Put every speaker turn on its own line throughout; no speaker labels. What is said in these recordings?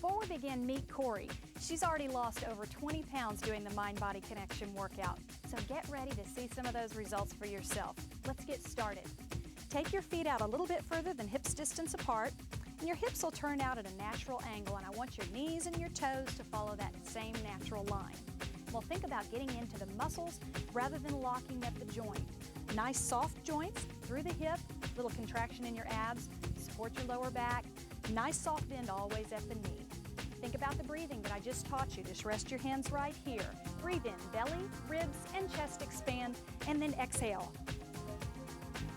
Before we begin, meet Corey. She's already lost over 20 pounds doing the mind-body connection workout. So get ready to see some of those results for yourself. Let's get started. Take your feet out a little bit further than hips distance apart, and your hips will turn out at a natural angle, and I want your knees and your toes to follow that same natural line. We'll think about getting into the muscles rather than locking at the joint. Nice soft joints through the hip, little contraction in your abs, support your lower back. Nice soft bend always at the knee. Think about the breathing that I just taught you. Just rest your hands right here. Breathe in, belly, ribs, and chest expand, and then exhale.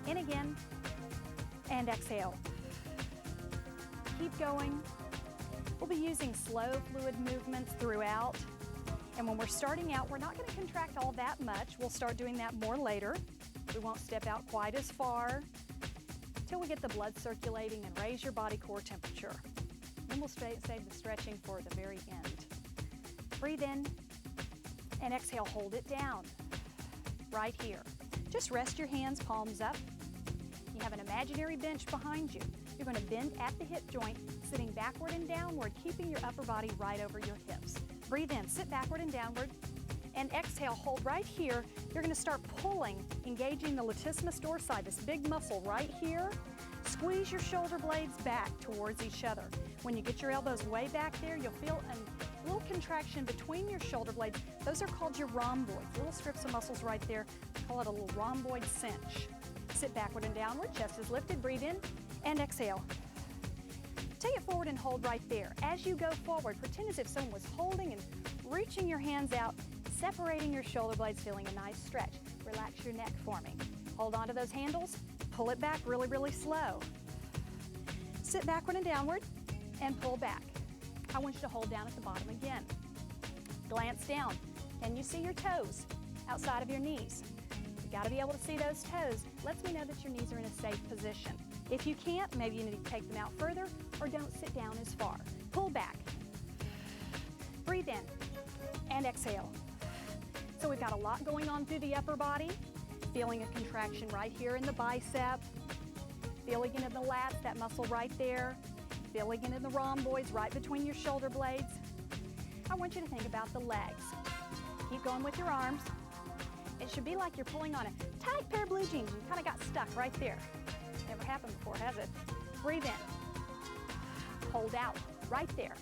In again, and exhale. Keep going. We'll be using slow fluid movements throughout. And when we're starting out, we're not going to contract all that much. We'll start doing that more later. We won't step out quite as far until we get the blood circulating and raise your body core temperature. Then we'll save the stretching for the very end. Breathe in and exhale, hold it down right here. Just rest your hands, palms up. You have an imaginary bench behind you. You're going to bend at the hip joint, sitting backward and downward, keeping your upper body right over your hips. Breathe in, sit backward and downward, and exhale, hold right here. You're going to start pulling, engaging the latissimus dorsi, this big muscle right here. Squeeze your shoulder blades back towards each other. When you get your elbows way back there, you'll feel a little contraction between your shoulder blades. Those are called your rhomboids, little strips of muscles right there. Call it a little rhomboid cinch. Sit backward and downward, chest is lifted, breathe in, and exhale. Take it forward and hold right there. As you go forward, pretend as if someone was holding and reaching your hands out, separating your shoulder blades, feeling a nice stretch. Relax your neck for me. Hold on to those handles, pull it back really, really slow. Sit backward and downward, and pull back. I want you to hold down at the bottom again. Glance down. Can you see your toes outside of your knees? You gotta be able to see those toes. Lets me know that your knees are in a safe position. If you can't, maybe you need to take them out further or don't sit down as far. Pull back. Breathe in and exhale. So we've got a lot going on through the upper body. Feeling a contraction right here in the bicep. Feeling it in the lats, that muscle right there. Feeling it in the rhomboids right between your shoulder blades. I want you to think about the legs. Keep going with your arms. It should be like you're pulling on a tight pair of blue jeans. You kind of got stuck right there. Never happened before, has it? Breathe in. Hold out right there.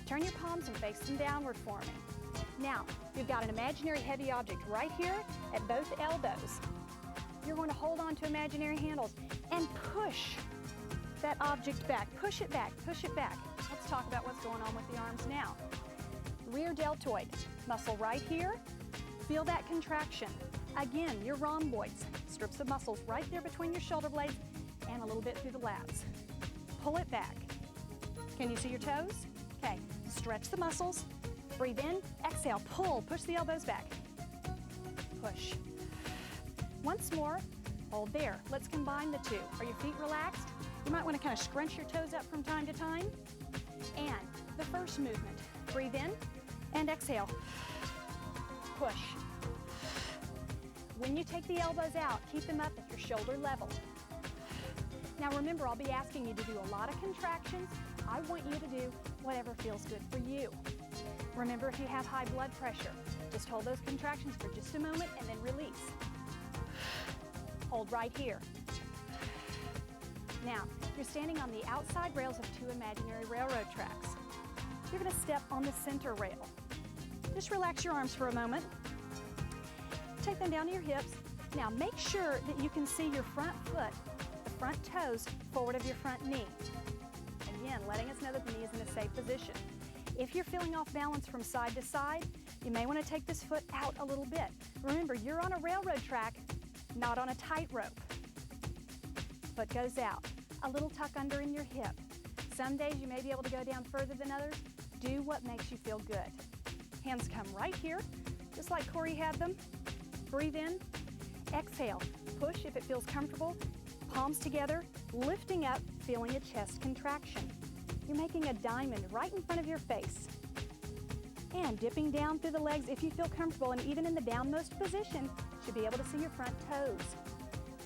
Turn your palms and face them downward for me. Now, you've got an imaginary heavy object right here at both elbows. You're going to hold on to imaginary handles and push that object back. Push it back, push it back. Let's talk about what's going on with the arms now. Rear deltoid muscle right here. Feel that contraction. Again, your rhomboids, strips of muscles right there between your shoulder blades and a little bit through the lats. Pull it back. Can you see your toes? Okay, stretch the muscles. Breathe in, exhale, pull, push the elbows back. Push. Once more, hold there. Let's combine the two. Are your feet relaxed? You might want to kind of scrunch your toes up from time to time. And the first movement, breathe in and exhale. Push. When you take the elbows out, keep them up at your shoulder level. Now remember, I'll be asking you to do a lot of contractions. I want you to do whatever feels good for you. Remember, if you have high blood pressure, just hold those contractions for just a moment and then release. Hold right here. Now, you're standing on the outside rails of two imaginary railroad tracks. You're going to step on the center rail. Just relax your arms for a moment. Take them down to your hips. Now, make sure that you can see your front foot, the front toes, forward of your front knee. Again, letting us know that the knee is in a safe position. If you're feeling off balance from side to side, you may want to take this foot out a little bit. Remember, you're on a railroad track, not on a tightrope. Foot goes out. A little tuck under in your hip. Some days you may be able to go down further than others. Do what makes you feel good. Hands come right here, just like Corey had them. Breathe in, exhale. Push if it feels comfortable. Palms together, lifting up, feeling a chest contraction. You're making a diamond right in front of your face. And dipping down through the legs if you feel comfortable, and even in the downmost position, you should be able to see your front toes.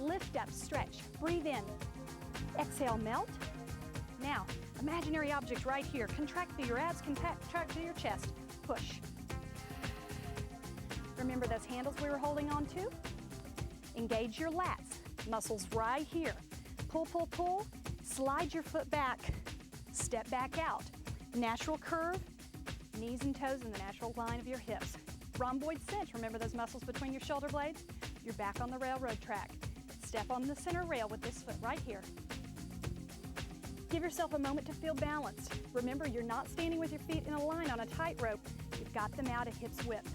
Lift up, stretch, breathe in. Exhale, melt. Now, Imaginary object right here. Contract through your abs, contract through your chest. Push. Remember those handles we were holding on to? Engage your lats, muscles right here. Pull, pull, pull, slide your foot back, step back out. Natural curve, knees and toes in the natural line of your hips. Rhomboid cinch, remember those muscles between your shoulder blades? You're back on the railroad track. Step on the center rail with this foot right here. Give yourself a moment to feel balanced. Remember, you're not standing with your feet in a line on a tightrope. You've got them out at hips width.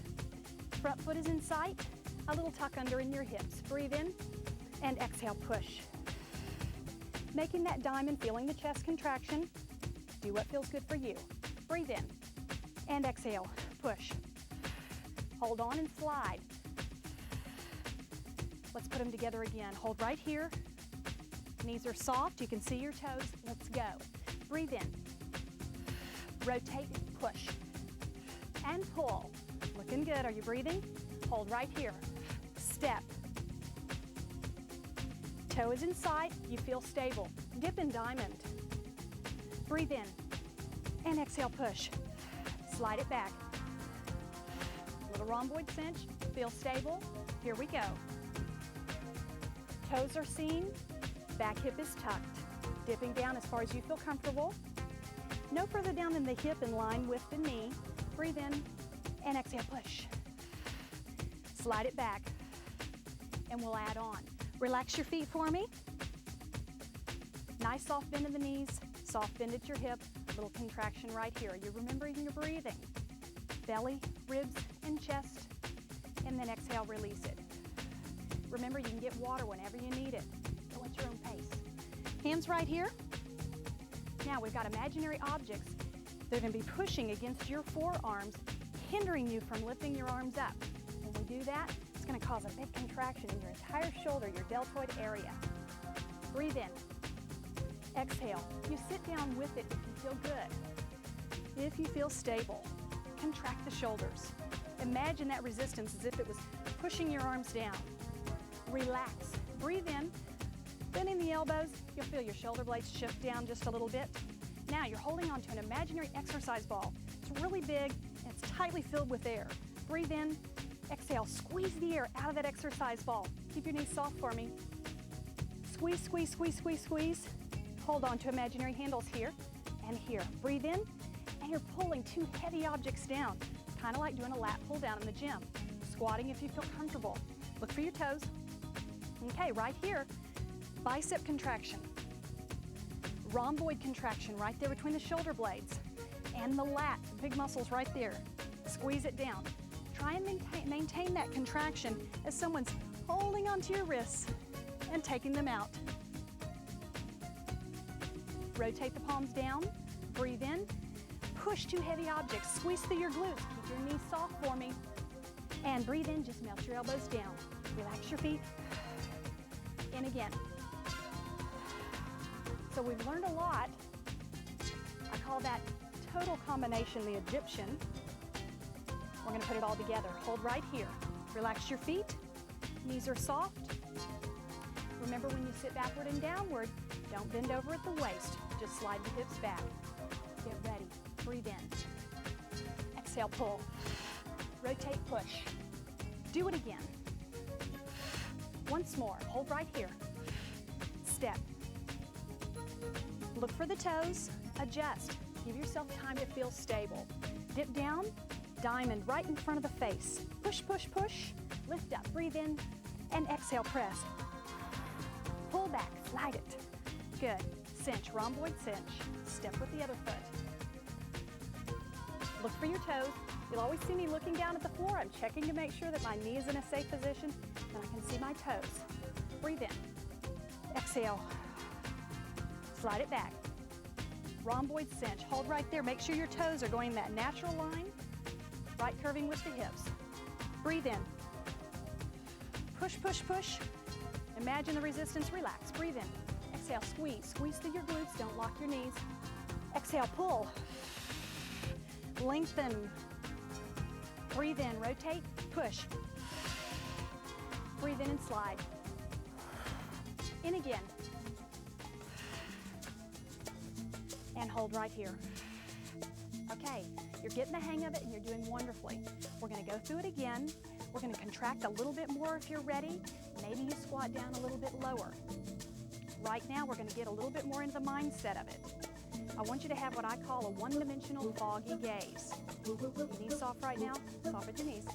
Front foot is in sight, a little tuck under in your hips. Breathe in and exhale, push. Making that diamond, feeling the chest contraction. Do what feels good for you. Breathe in and exhale, push. Hold on and slide. Let's put them together again. Hold right here. Knees are soft, you can see your toes. Let's go. Breathe in. Rotate, push. And pull. Looking good, are you breathing? Hold right here. Step. Toe is in sight, you feel stable. Dip in diamond. Breathe in. And exhale, push. Slide it back. Little rhomboid cinch, feel stable. Here we go. Toes are seen, back hip is tucked. Dipping down as far as you feel comfortable. No further down than the hip in line with the knee. Breathe in and exhale, push. Slide it back and we'll add on. Relax your feet for me. Nice soft bend in the knees, soft bend at your hip, little contraction right here. You're remembering your breathing. Belly, ribs, and chest, and then exhale, release it. Remember, you can get water whenever you need it. Go at your own pace. Hands right here. Now we've got imaginary objects that are going to be pushing against your forearms, hindering you from lifting your arms up. When we do that, it's going to cause a big contraction in your entire shoulder, your deltoid area. Breathe in. Exhale. You sit down with it if you feel good. If you feel stable, contract the shoulders. Imagine that resistance as if it was pushing your arms down. Relax. Breathe in. Bending the elbows, you'll feel your shoulder blades shift down just a little bit. Now you're holding on to an imaginary exercise ball. It's really big and it's tightly filled with air. Breathe in, exhale, squeeze the air out of that exercise ball. Keep your knees soft for me. Squeeze, squeeze, squeeze, squeeze, squeeze. Hold on to imaginary handles here and here. Breathe in, and you're pulling two heavy objects down, kind of like doing a lat pull down in the gym. Squatting if you feel comfortable. Look for your toes. Okay, right here, bicep contraction. Rhomboid contraction right there between the shoulder blades and the lat, big muscles right there. Squeeze it down. Try and maintain that contraction as someone's holding onto your wrists and taking them out. Rotate the palms down, breathe in, push two heavy objects, squeeze through your glutes, keep your knees soft for me, and breathe in, just melt your elbows down. Relax your feet, in again. So we've learned a lot. I call that total combination the Egyptian. We're gonna put it all together. Hold right here. Relax your feet, knees are soft. Remember, when you sit backward and downward, don't bend over at the waist. Just slide the hips back. Get ready. Breathe in. Exhale, pull. Rotate, push. Do it again. Once more. Hold right here. Step. Look for the toes. Adjust. Give yourself time to feel stable. Dip down. Diamond right in front of the face. Push, push, push. Lift up. Breathe in. And exhale, press. Pull back. Slide it. Good. Cinch, rhomboid cinch. Step with the other foot. Look for your toes. You'll always see me looking down at the floor. I'm checking to make sure that my knee is in a safe position and I can see my toes. Breathe in. Exhale. Slide it back. Rhomboid cinch. Hold right there. Make sure your toes are going that natural line, right curving with the hips. Breathe in. Push, push, push. Imagine the resistance. Relax. Breathe in. Exhale, squeeze. Squeeze through your glutes. Don't lock your knees. Exhale, pull. Lengthen. Breathe in, rotate, push. Breathe in and slide. In again. and hold right here. Okay, you're getting the hang of it and you're doing wonderfully. We're going to go through it again. We're going to contract a little bit more if you're ready. Maybe you squat down a little bit lower. Right now, we're going to get a little bit more into the mindset of it. I want you to have what I call a one-dimensional foggy gaze. Your knees soft right now? Soft at your knees.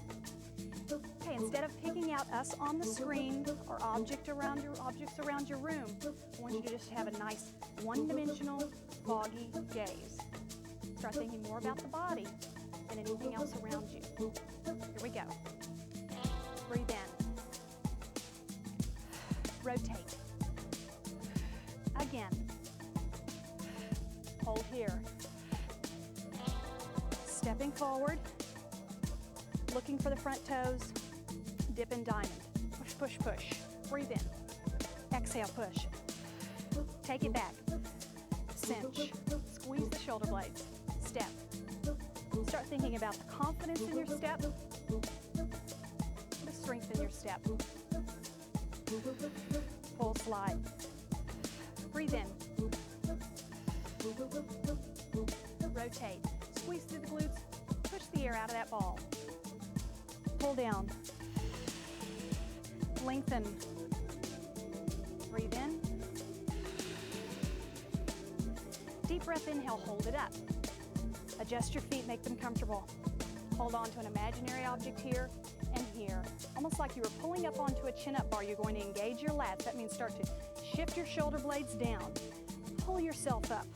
Okay, instead of picking out us on the screen or objects around your room, I want you to just have a nice one-dimensional foggy gaze. Start thinking more about the body than anything else around you. Here we go. Breathe in. Rotate. Again. Hold here. Stepping forward. Looking for the front toes. Dip and diamond. Push, push, push. Breathe in. Exhale, push. Take it back. Cinch. Squeeze the shoulder blades. Step. Start thinking about the confidence in your step, the strength in your step. Pull, slide. Breathe in. Rotate. Squeeze through the glutes. Push the air out of that ball. Pull down. Lengthen. Breathe in. Deep breath, inhale, hold it up. Adjust your feet, make them comfortable. Hold on to an imaginary object here and here. Almost like you were pulling up onto a chin-up bar. You're going to engage your lats. That means start to shift your shoulder blades down. Pull yourself up.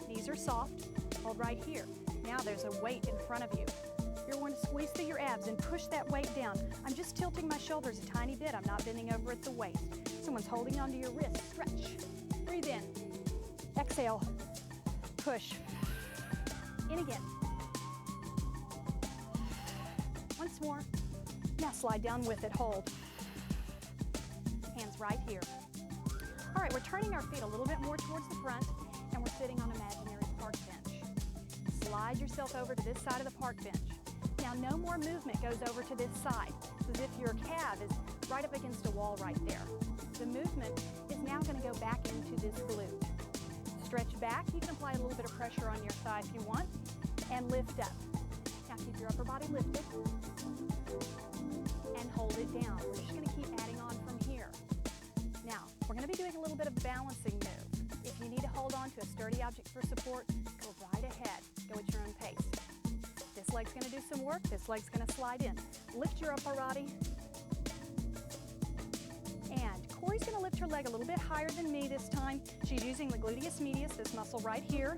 Knees are soft. Hold right here. Now there's a weight in front of you. You're going to squeeze through your abs and push that weight down. I'm just tilting my shoulders a tiny bit. I'm not bending over at the waist. Someone's holding onto your wrist. Stretch. Breathe in. Exhale. Push. In again. Once more. Now slide down with it. Hold. Hands right here. All right, we're turning our feet a little bit more towards the front, and we're sitting on imaginary park bench. Slide yourself over to this side of the park bench. Now, no more movement goes over to this side. It's as if your calf is right up against a wall right there. The movement is now going to go back into this glute. Stretch back. You can apply a little bit of pressure on your thigh if you want, and lift up. Now keep your upper body lifted and hold it down. We're just going to keep adding on from here. Now, we're going to be doing a little bit of a balancing move. If you need to hold on to a sturdy object for support, go right ahead. Go at your own pace. This leg's going to do some work. This leg's going to slide in. Lift your upper body. And Corey's going to lift her leg a little bit higher than me this time. She's using the gluteus medius, this muscle right here.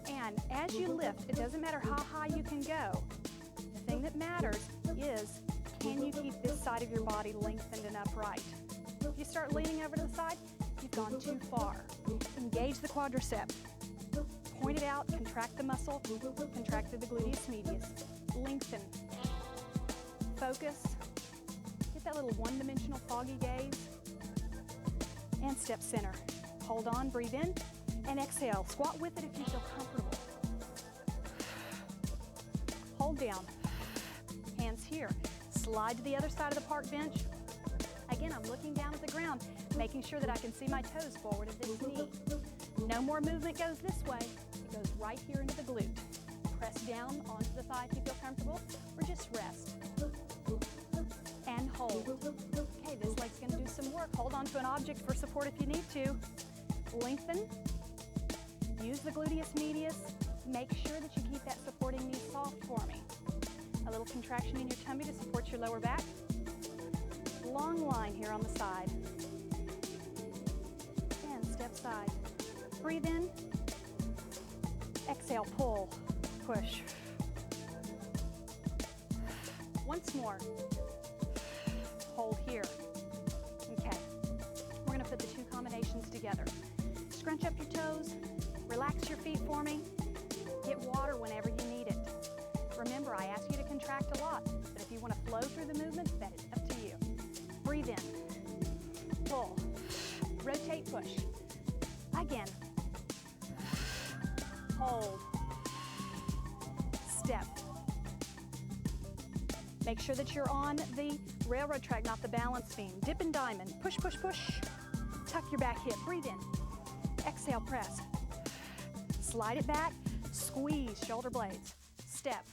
And as you lift, it doesn't matter how high you can go. The thing that matters is, can you keep this side of your body lengthened and upright? If you start leaning over to the side, you've gone too far. Engage the quadricep. Point it out, contract the muscle, contract through the gluteus medius. Lengthen. Focus. Get that little one-dimensional foggy gaze. And step center. Hold on, breathe in, and exhale. Squat with it if you feel comfortable. Hold down. Hands here. Slide to the other side of the park bench. Again, I'm looking down at the ground, making sure that I can see my toes forward of this knee. No more movement goes this way. It goes right here into the glute. Press down onto the thigh if you feel comfortable, or just rest. And hold. Okay, this leg's going to do some work. Hold on to an object for support if you need to. Lengthen. Use the gluteus medius. Make sure that you keep that supporting knee soft for me. A little contraction in your tummy to support your lower back. Long line here on the side. And step side. Breathe in. Exhale, pull, push. Once more. Hold here. Okay. We're going to put the two combinations together. Scrunch up your toes. Relax your feet for me. Get water whenever you need it. Remember, I ask you to contract a lot, but if you want to flow through the movement, that is up to you. Breathe in. Pull. Rotate, push. Again. Hold. Step. Make sure that you're on the railroad track, not the balance beam. Dip and diamond. Push, push, push. Tuck your back hip. Breathe in. Exhale, press. Slide it back, squeeze shoulder blades, step.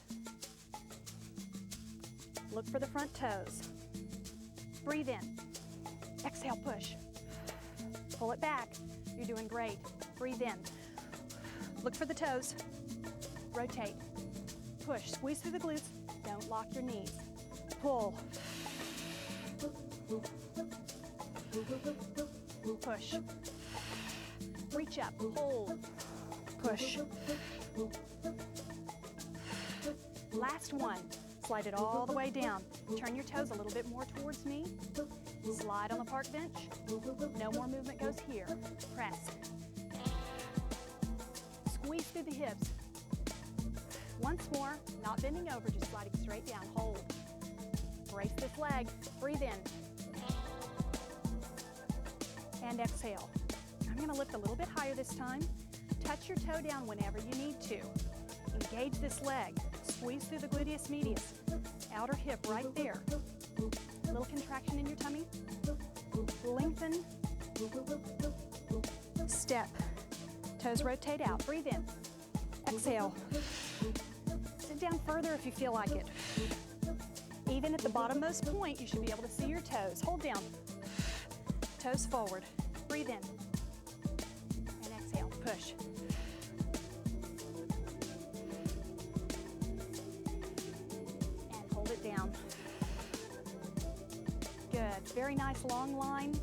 Look for the front toes. Breathe in. Exhale, push. Pull it back. You're doing great. Breathe in. Look for the toes. Rotate. Push. Squeeze through the glutes. Don't lock your knees. Pull. Push. Reach up. Hold. Push. Last one. Slide it all the way down. Turn your toes a little bit more towards me. Slide on the park bench. No more movement goes here. Press. Squeeze through the hips. Once more, not bending over, just sliding straight down. Hold. Brace this leg. Breathe in. And exhale. I'm going to lift a little bit higher this time. Touch your toe down whenever you need to. Engage this leg. Squeeze through the gluteus medius. Outer hip right there. Little contraction in your tummy. Lengthen. Step. Toes rotate out. Breathe in. Exhale. Sit down further if you feel like it. Even at the bottommost point, you should be able to see your toes. Hold down. Toes forward. Breathe in. And exhale. Push. And hold it down. Good. Very nice long line.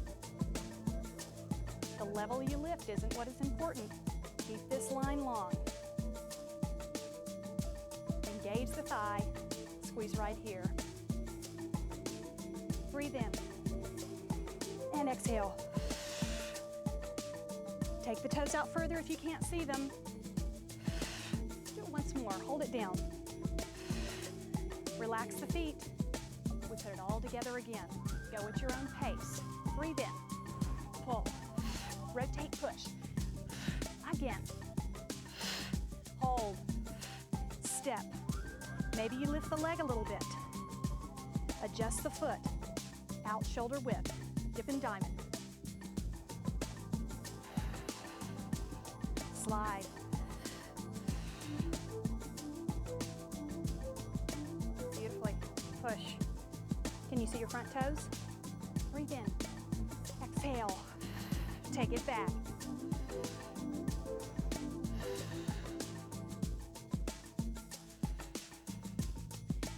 The level you lift isn't what is important. Keep this line long. Engage the thigh. Squeeze right here. Breathe in. And exhale. Take the toes out further if you can't see them. Do it once more. Hold it down. Relax the feet. We put it all together again. Go at your own pace. Breathe in. Pull. Rotate, push. Again. Hold. Step. Maybe you lift the leg a little bit. Adjust the foot. Out shoulder width. Dip and diamond. Slide. Beautifully. Push. Can you see your front toes? Breathe in. Exhale. Take it back.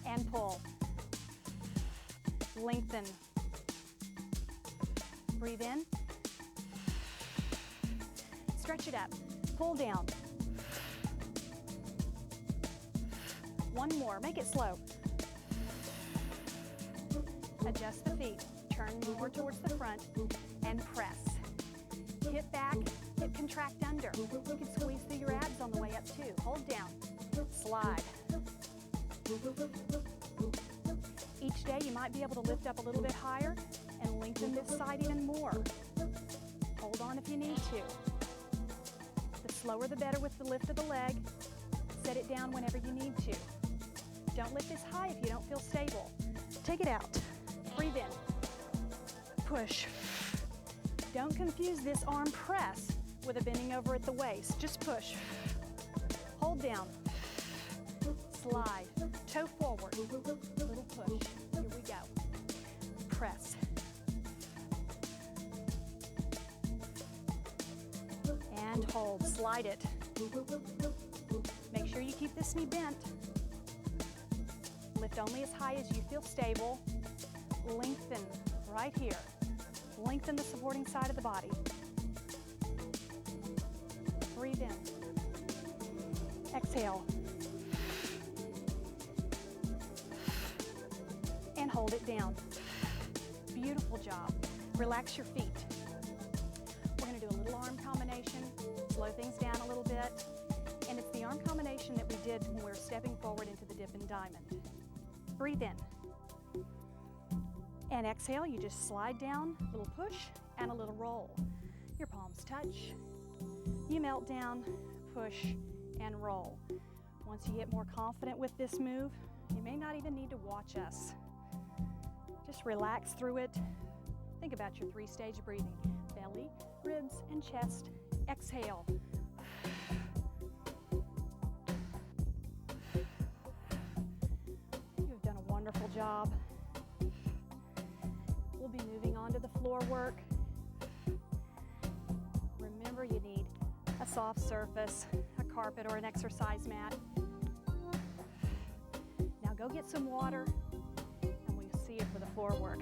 And pull. Lengthen. Breathe in. Stretch it up. Pull down. One more. Make it slow. Adjust the feet. Turn more towards the front and press. Hip back, hip contract under. You can squeeze through your abs on the way up too. Hold down. Slide. Each day you might be able to lift up a little bit higher and lengthen this side even more. Hold on if you need to. The slower the better with the lift of the leg. Set it down whenever you need to. Don't lift this high if you don't feel stable. Take it out. Breathe in. Push. Don't confuse this arm press with a bending over at the waist. Just push. Hold down. Slide. Toe forward. Little push. Here we go. Press. And hold. Slide it. Make sure you keep this knee bent. Lift only as high as you feel stable. Lengthen right here. Lengthen the supporting side of the body. Breathe in. Exhale. And hold it down. Beautiful job. Relax your feet. We're going to do a little arm combination, slow things down a little bit. And it's the arm combination that we did when we were stepping forward into the dip and diamond. Breathe in. And exhale, you just slide down, a little push and a little roll. Your palms touch. You melt down, push, and roll. Once you get more confident with this move, you may not even need to watch us. Just relax through it. Think about your 3-stage breathing. Belly, ribs, and chest. Exhale. job. We'll be moving on to the floor work. Remember, you need a soft surface, a carpet or an exercise mat. Now go get some water and we'll see you for the floor work.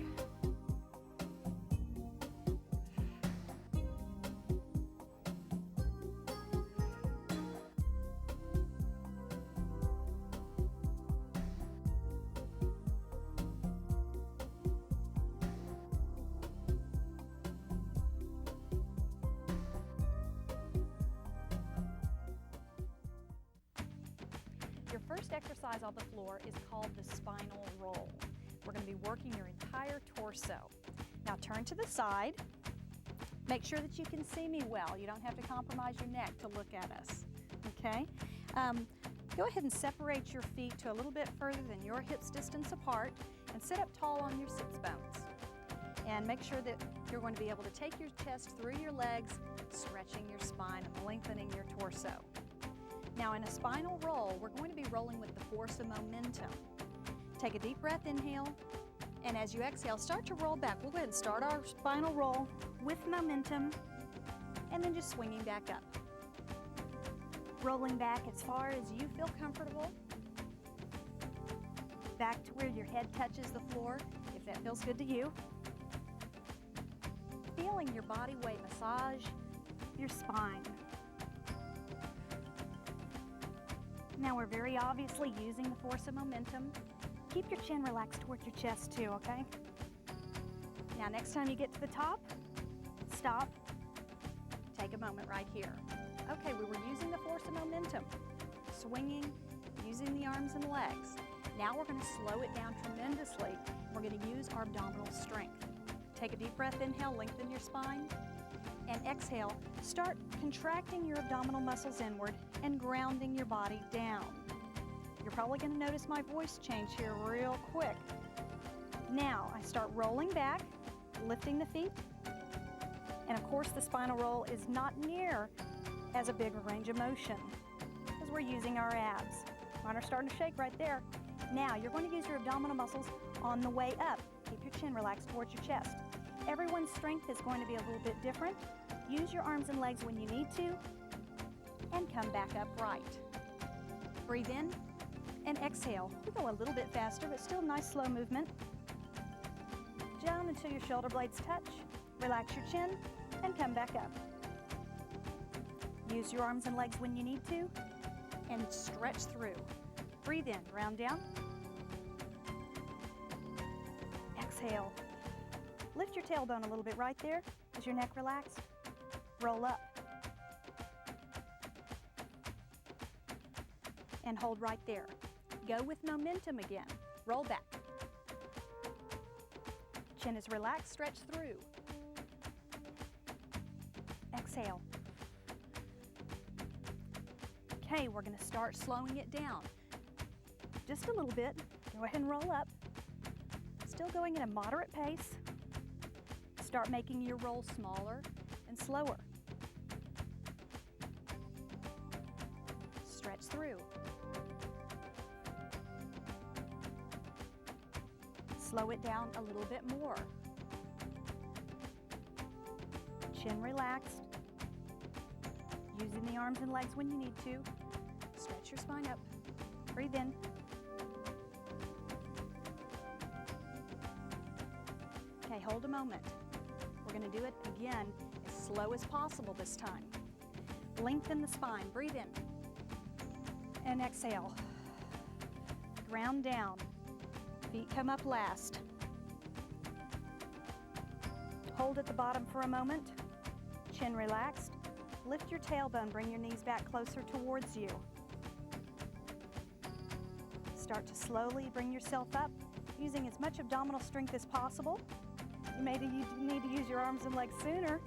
Your first exercise on the floor is called the spinal roll. We're going to be working your entire torso. Now turn to the side. Make sure that you can see me well. You don't have to compromise your neck to look at us, okay? Go ahead and separate your feet to a little bit further than your hips distance apart and sit up tall on your sits bones. And make sure that you're going to be able to take your chest through your legs, stretching your spine and lengthening your torso. Now in a spinal roll, we're going to be rolling with the force of momentum. Take a deep breath, inhale, and as you exhale, start to roll back. We'll go ahead and start our spinal roll with momentum, and then just swinging back up. Rolling back as far as you feel comfortable. Back to where your head touches the floor, if that feels good to you. Feeling your body weight massage your spine. Now we're very obviously using the force of momentum. Keep your chin relaxed towards your chest too, okay? Now next time you get to the top, stop, take a moment right here. Okay, we were using the force of momentum, swinging, using the arms and legs. Now we're going to slow it down tremendously. We're going to use our abdominal strength. Take a deep breath, inhale, lengthen your spine, and exhale, start contracting your abdominal muscles inward and grounding your body down. You're probably going to notice my voice change here real quick. Now I start rolling back, lifting the feet, and of course the spinal roll is not near as a big range of motion because we're using our abs. Mine are starting to shake right there. Now you're going to use your abdominal muscles on the way up. Keep your chin relaxed towards your chest. Everyone's strength is going to be a little bit different. Use your arms and legs when you need to, and come back upright. Breathe in and exhale. We go a little bit faster, but still nice slow movement. Down until your shoulder blades touch. Relax your chin and come back up. Use your arms and legs when you need to, and stretch through. Breathe in, round down. Exhale. Lift your tailbone a little bit right there as your neck relaxed. Roll up. And hold right there. Go with momentum again. Roll back. Chin is relaxed, stretch through. Exhale. Okay, we're going to start slowing it down. Just a little bit. Go ahead and roll up. Still going at a moderate pace. Start making your roll smaller and slower. Stretch through. Slow it down a little bit more. Chin relaxed. Using the arms and legs when you need to. Stretch your spine up. Breathe in. Okay, hold a moment. We're going to do it again as slow as possible this time. Lengthen the spine. Breathe in. And exhale. Ground down. Feet come up last. Hold at the bottom for a moment. Chin relaxed. Lift your tailbone. Bring your knees back closer towards you. Start to slowly bring yourself up, using as much abdominal strength as possible. You may need to use your arms and legs sooner.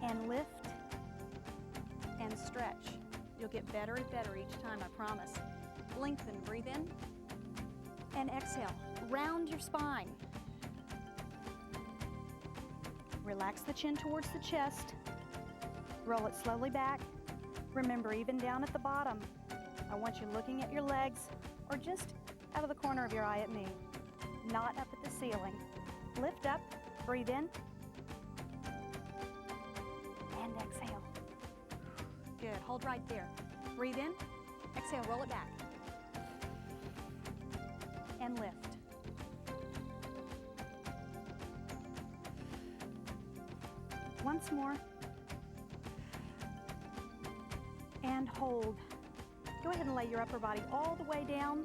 And lift and stretch. You'll get better and better each time, I promise. Lengthen, breathe in, and exhale. Round your spine. Relax the chin towards the chest. Roll it slowly back. Remember, even down at the bottom, I want you looking at your legs or just out of the corner of your eye at me, not up at the ceiling. Lift up, breathe in, and exhale. Good, hold right there. Breathe in, exhale, roll it back, and lift. Once more, and hold. Go ahead and lay your upper body all the way down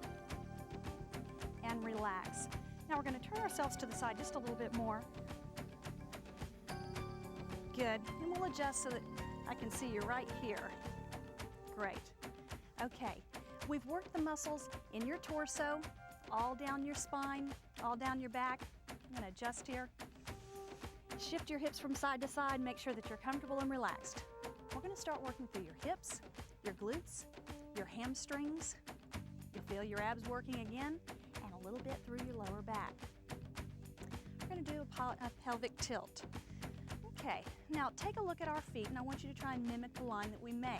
and relax. Now we're going to turn ourselves to the side just a little bit more. Good, and we'll adjust so that I can see you right here. Great. Okay, we've worked the muscles in your torso, all down your spine, all down your back. I'm going to adjust here. Shift your hips from side to side, make sure that you're comfortable and relaxed. We're going to start working through your hips, your glutes, your hamstrings. You'll feel your abs working again, and a little bit through your lower back. We're going to do a pelvic tilt. Okay, now take a look at our feet, and I want you to try and mimic the line that we make.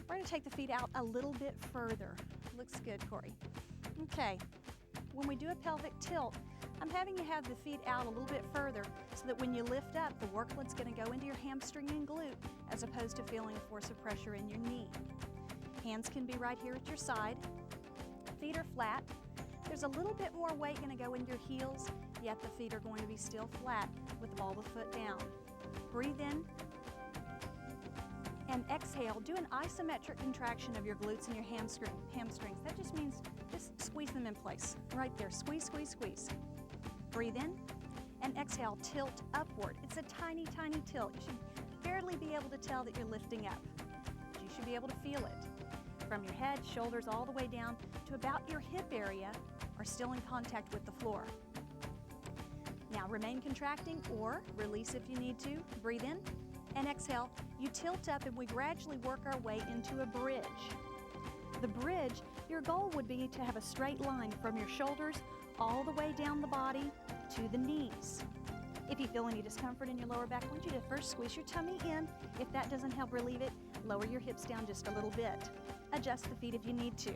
We're going to take the feet out a little bit further. Looks good, Corey. Okay, when we do a pelvic tilt, I'm having you have the feet out a little bit further so that when you lift up, the workload's going to go into your hamstring and glute as opposed to feeling a force of pressure in your knee. Hands can be right here at your side. Feet are flat. There's a little bit more weight going to go in your heels, yet the feet are going to be still flat with the ball of the foot down. Breathe in and exhale. Do an isometric contraction of your glutes and your hamstrings. That just means just squeeze them in place. Right there. Squeeze, squeeze, squeeze. Breathe in and exhale. Tilt upward. It's a tiny, tiny tilt. You should barely be able to tell that you're lifting up. But you should be able to feel it. From your head, shoulders, all the way down to about your hip area are still in contact with the floor. Now remain contracting or release if you need to. Breathe in and exhale. You tilt up and we gradually work our way into a bridge. The bridge, your goal would be to have a straight line from your shoulders all the way down the body to the knees. If you feel any discomfort in your lower back, I want you to first squeeze your tummy in. If that doesn't help relieve it, lower your hips down just a little bit. Adjust the feet if you need to.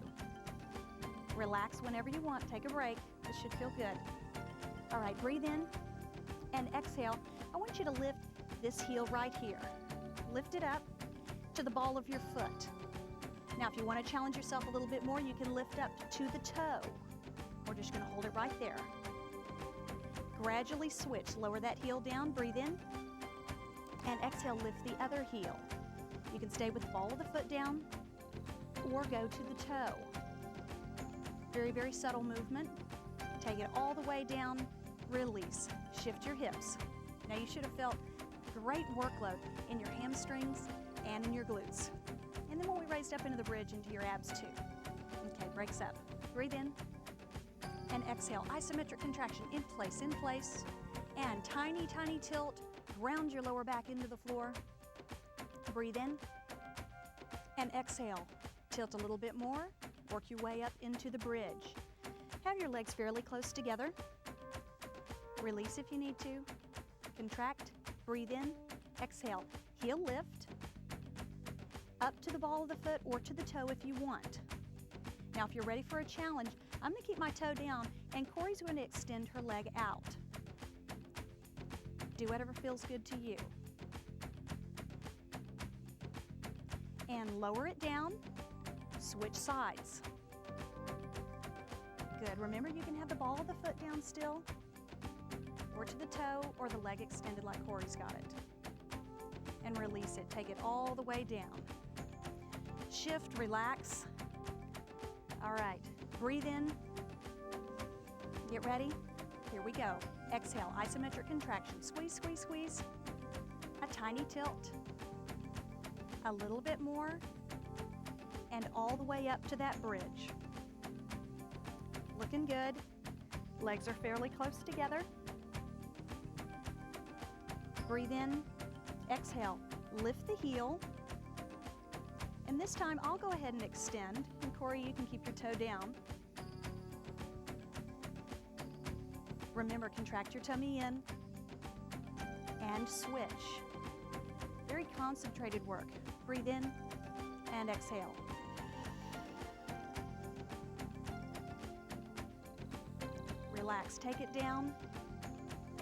Relax whenever you want. Take a break. This should feel good. All right, breathe in and exhale. I want you to lift this heel right here. Lift it up to the ball of your foot. Now, if you want to challenge yourself a little bit more, you can lift up to the toe. We're just going to hold it right there. Gradually switch. Lower that heel down. Breathe in and exhale. Lift the other heel. You can stay with the ball of the foot down or go to the toe. Very, very subtle movement. Take it all the way down. Release. Shift your hips. Now you should have felt great workload in your hamstrings and in your glutes. And then when we raised up into the bridge, into your abs too. Okay, breaks up. Breathe in and exhale. Isometric contraction in place, and tiny, tiny tilt. Ground your lower back into the floor. Breathe in and exhale. Tilt a little bit more. Work your way up into the bridge. Have your legs fairly close together. Release if you need to. Contract. Breathe in. Exhale. Heel lift. Up to the ball of the foot or to the toe if you want. Now, if you're ready for a challenge, I'm going to keep my toe down and Corey's going to extend her leg out. Do whatever feels good to you. And lower it down. Switch sides. Good. Remember, you can have the ball of the foot down still, or to the toe, or the leg extended like Corey's got it. And release it. Take it all the way down. Shift, relax. All right. Breathe in. Get ready. Here we go. Exhale. Isometric contraction. Squeeze, squeeze, squeeze. A tiny tilt. A little bit more. And all the way up to that bridge. Looking good. Legs are fairly close together. Breathe in, exhale, lift the heel. And this time I'll go ahead and extend. And Corey, you can keep your toe down. Remember, contract your tummy in and switch. Very concentrated work. Breathe in and exhale. relax. Take it down,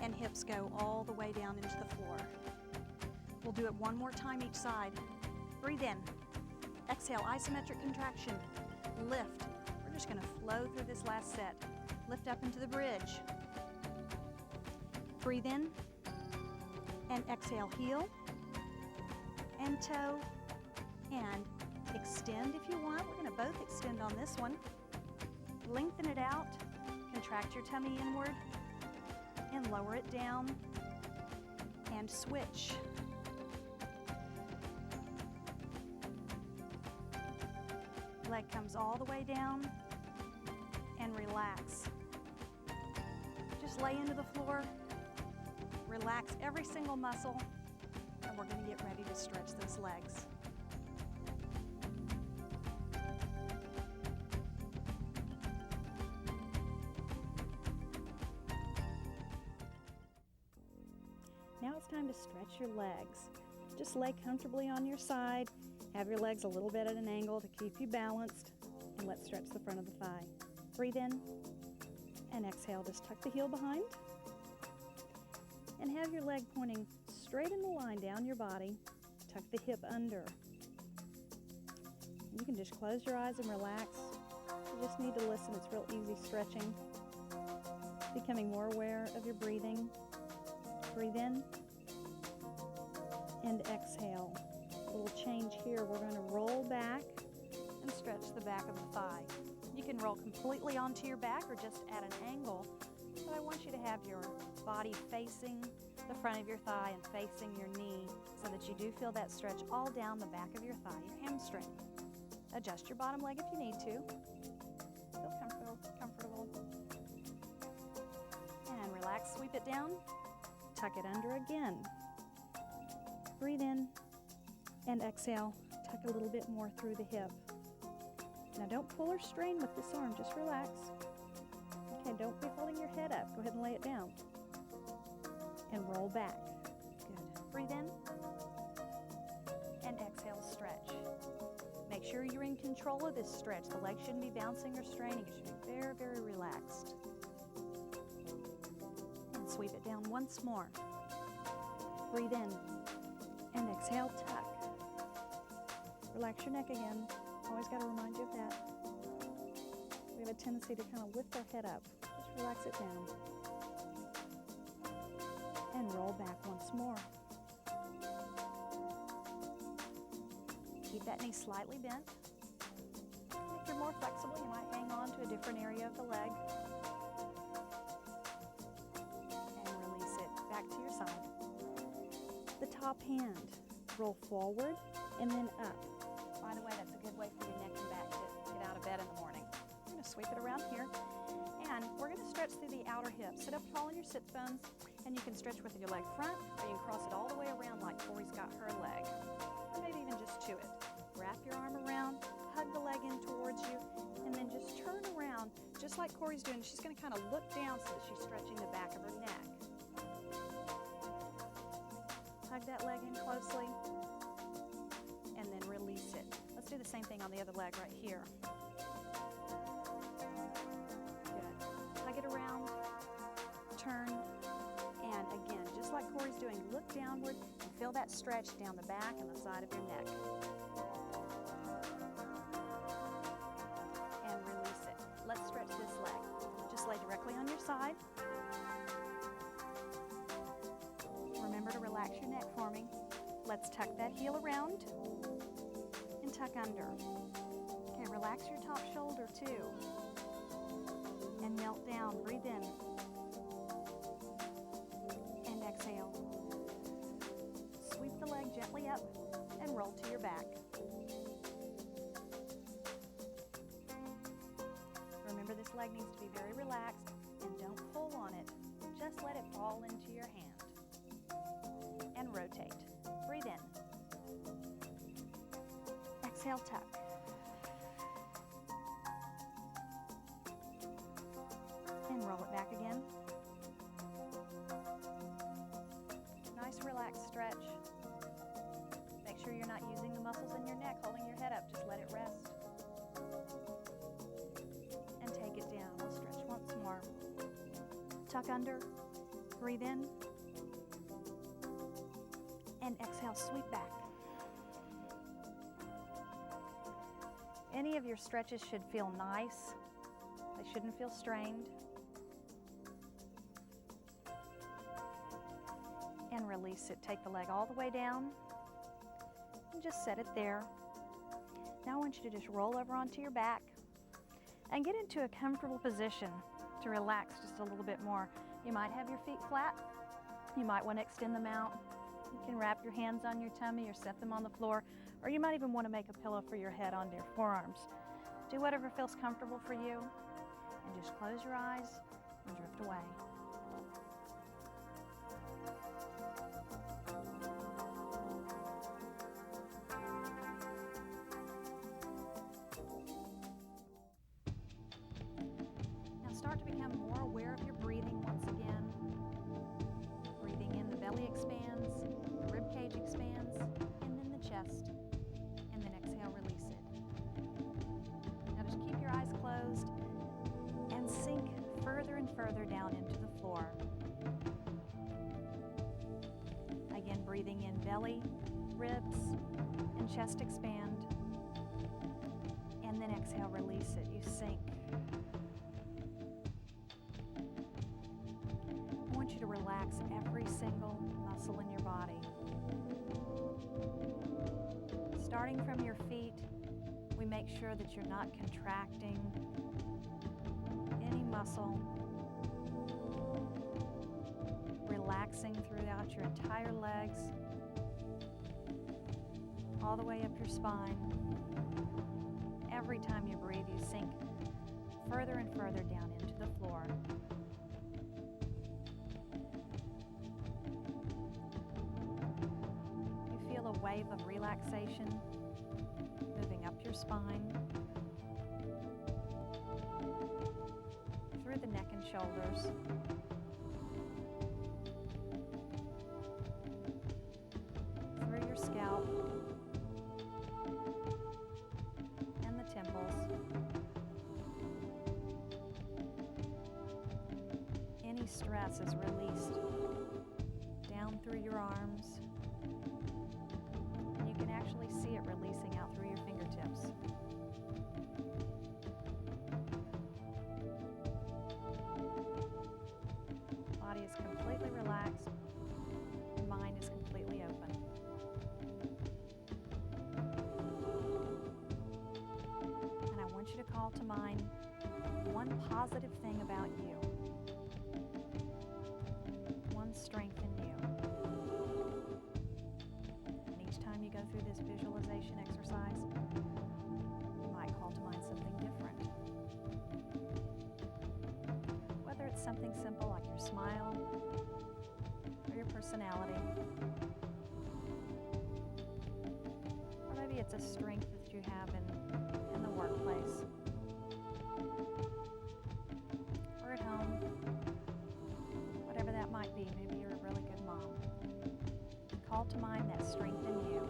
and hips go all the way down into the floor. We'll do it one more time each side. Breathe in. Exhale, isometric contraction. Lift. We're just going to flow through this last set. Lift up into the bridge. Breathe in, and exhale, heel, and toe, and extend if you want. We're going to both extend on this one. Lengthen it out, contract your tummy inward, and lower it down, and switch. Leg comes all the way down, and relax. Just lay into the floor, relax every single muscle, and we're going to get ready to stretch those legs. Now it's time to stretch your legs. Just lay comfortably on your side, have your legs a little bit at an angle to keep you balanced, and let's stretch the front of the thigh. Breathe in, and exhale. Just tuck the heel behind, and have your leg pointing straight in the line down your body. Tuck the hip under. You can just close your eyes and relax. You just need to listen. It's real easy stretching. Becoming more aware of your breathing. Breathe in and exhale. A little change here. We're going to roll back and stretch the back of the thigh. You can roll completely onto your back or just at an angle, but I want you to have your body facing the front of your thigh and facing your knee so that you do feel that stretch all down the back of your thigh, your hamstring. Adjust your bottom leg if you need to. Feel comfortable. And relax, sweep it down, tuck it under again. Breathe in and exhale. Tuck a little bit more through the hip. Now don't pull or strain with this arm, just relax. Okay, don't be holding your head up. Go ahead and lay it down. And roll back. Good. Breathe in and exhale, stretch. Make sure you're in control of this stretch. The legs shouldn't be bouncing or straining. It should be very, very relaxed. And sweep it down once more. Breathe in and exhale, tuck. Relax your neck again. Always got to remind you of that. We have a tendency to kind of lift our head up. Just relax it down. And roll back once more. Keep that knee slightly bent. If you're more flexible, you might hang on to a different area of the leg. And release it back to your side. The top hand, roll forward and then up. By the way, that's a good way for your neck and back to get out of bed in the morning. I'm going to sweep it around here. And we're going to stretch through the outer hip. Sit up tall on your sit bones, and you can stretch with your leg front, or you can cross it all the way around like Corey's got her leg. Or maybe even just to it. Wrap your arm around, hug the leg in towards you, and then just turn around, just like Corey's doing. She's going to kind of look down so that she's stretching the back of her neck. Hug that leg in closely, and then release it. Let's do the same thing on the other leg right here. Good. Hug it around, turn, and again, just like Corey's doing, look downward and feel that stretch down the back and the side of your neck. And release it. Let's stretch this leg. Just lay directly on your side. Remember to relax your neck for me. Let's tuck that heel around and tuck under. Okay, relax your top shoulder too. And melt down. Breathe in. And exhale. Sweep the leg gently up and roll to your back. Remember, this leg needs to be very relaxed, and don't pull on it. Just let it fall into your hand. And rotate. Breathe in. Exhale, tuck. And roll it back again. Nice relaxed stretch. Make sure you're not using the muscles in your neck, holding your head up. Just let it rest. And take it down. We'll stretch once more. suck under, breathe in, and exhale, sweep back. Any of your stretches should feel nice. They shouldn't feel strained. And release it. Take the leg all the way down and just set it there. Now I want you to just roll over onto your back and get into a comfortable position to relax just a little bit more. You might have your feet flat. You might want to extend them out. You can wrap your hands on your tummy or set them on the floor, or you might even want to make a pillow for your head onto your forearms. Do whatever feels comfortable for you, and just close your eyes and drift away. Now start to become more aware of your breathing once again. Breathing in, the belly expands, the rib cage expands, and then the chest. And then exhale, release it. Now just keep your eyes closed and sink further and further down into the floor. Again, breathing in, belly, ribs, and chest expand. And then exhale, release it. You sink. I want you to relax every single muscle in your body. Starting from your feet, we make sure that you're not contracting any muscle. Relaxing throughout your entire legs, all the way up your spine. Every time you breathe, you sink further and further down into the floor. You feel a wave of relaxation moving up your spine, through the neck and shoulders, through your scalp and the temples. Any stress is released down through your arms, and you can actually see it releasing out through your fingertips. Body is completely relaxed. Mind is completely open. And I want you to call to mind one positive thing about you, one strength in you. And each time you go through this visualization exercise, you might call to mind something different. Whether it's something simple like your smile or your personality, or maybe it's a strength that you have in the workplace or at home, whatever that might be. Maybe you're a really good mom. Call to mind that strength in you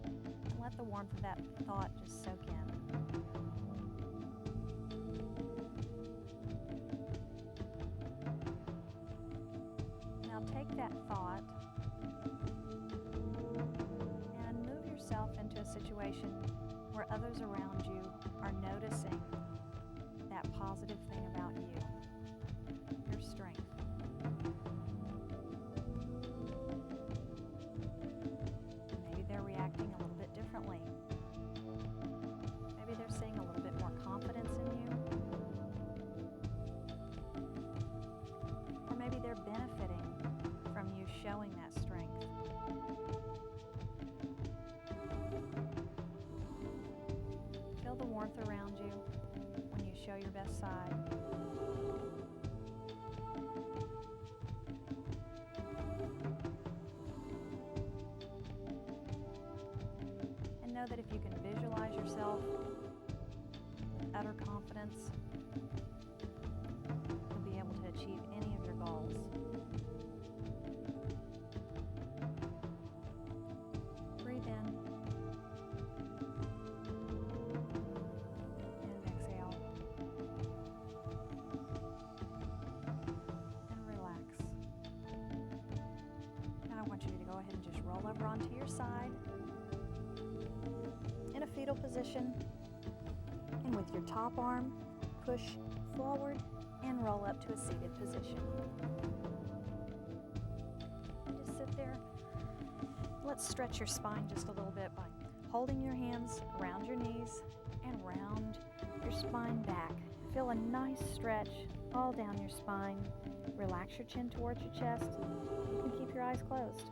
and let the warmth of that thought just soak in. Now take that thought and move yourself into a situation where others around you are noticing that positive thing about you, your strength. Maybe they're reacting a little bit differently. Maybe they're seeing a little bit more confidence in you. Or maybe they're benefiting from you showing that strength. Feel the warmth around you when you show your best side. And know that if you can visualize yourself with utter confidence, you'll be able to achieve any of your goals. Breathe in and exhale. onto your side in a fetal position. And with your top arm, push forward and roll up to a seated position. Just sit there. Let's stretch your spine just a little bit by holding your hands around your knees and round your spine back. Feel a nice stretch all down your spine. Relax your chin towards your chest. You can keep your eyes closed.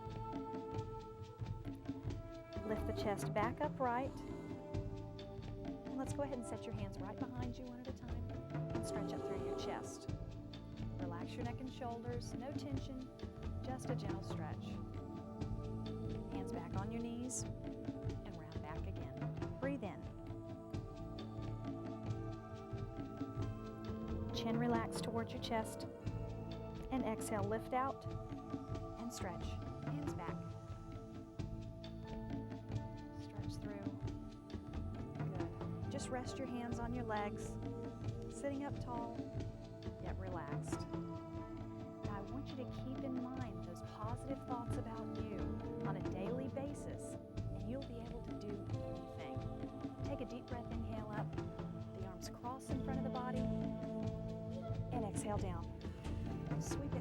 Lift the chest back upright. And let's go ahead and set your hands right behind you one at a time and stretch up through your chest. Relax your neck and shoulders, no tension, just a gentle stretch. Hands back on your knees and round back again. Breathe in. Chin relaxed towards your chest. And exhale, lift out and stretch. Hands back. Stretch through. Good. Just rest your hands on your legs, sitting up tall, yet relaxed. Now I want you to keep in mind those positive thoughts about you on a daily basis, and you'll be able to do anything. Take a deep breath, inhale up, the arms cross in front of the body, and exhale down. Sweep